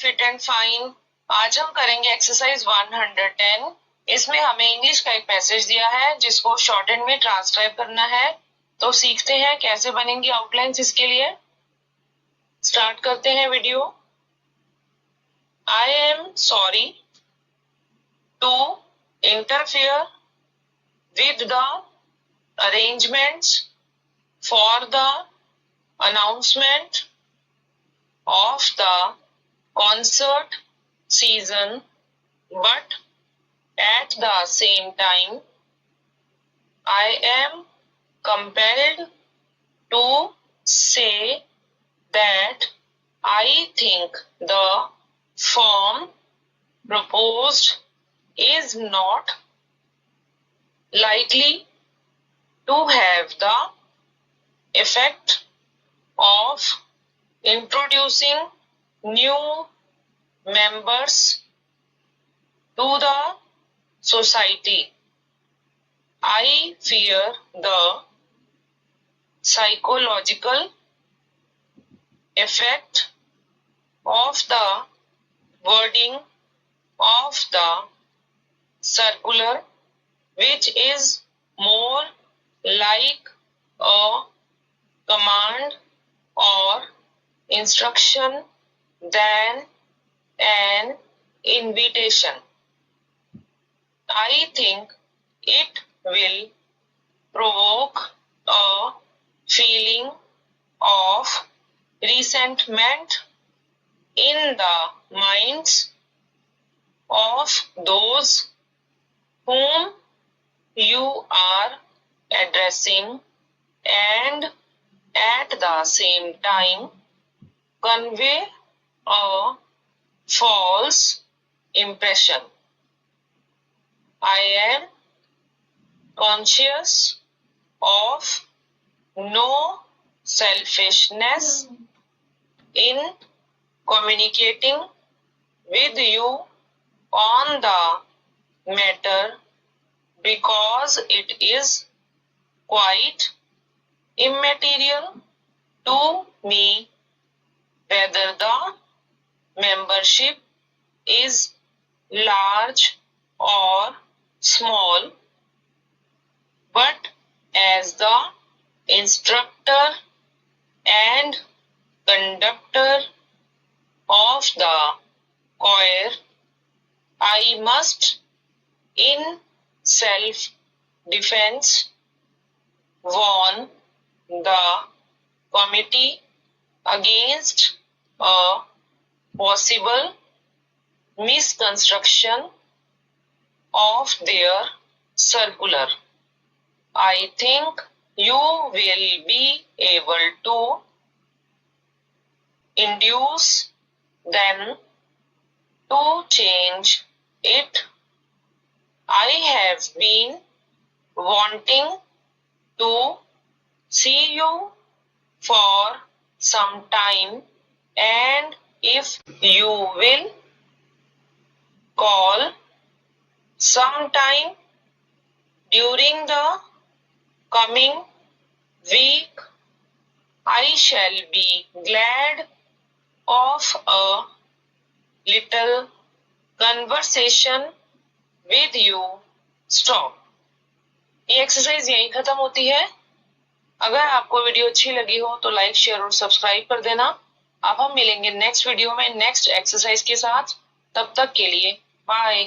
Fit and fine. आज हम करेंगे एक्सरसाइज 110। इसमें हमें इंग्लिश का एक पैसेज दिया है जिसको शॉर्ट एंड में ट्रांसक्राइब करना है। तो सीखते हैं कैसे बनेंगी आउटलाइंस इसके लिए। स्टार्ट करते हैं video. I am sorry to interfere with the arrangements for the announcement of the concert season, but at the same time, I am compelled to say that I think the form proposed is not likely to have the effect of introducing new members to the society. I fear the psychological effect of the wording of the circular, which is more like a command or instruction than an invitation. I think it will provoke a feeling of resentment in the minds of those whom you are addressing, and at the same time convey a false impression. I am conscious of no selfishness in communicating with you on the matter, because it is quite immaterial to me whether the membership is large or small, but as the instructor and conductor of the choir, I must, in self-defense, warn the committee against a possible misconstruction of their circular. I think you will be able to induce them to change it. I have been wanting to see you for some time, and if you will call sometime during the coming week, I shall be glad of a little conversation with you. Stop. ये exercise यहीं खत्म होती है। अगर आपको video अच्छी लगी हो तो लाइक, शेयर और सब्सक्राइब कर देना। अब हम मिलेंगे नेक्स्ट वीडियो में नेक्स्ट एक्सरसाइज के साथ। तब तक के लिए बाय।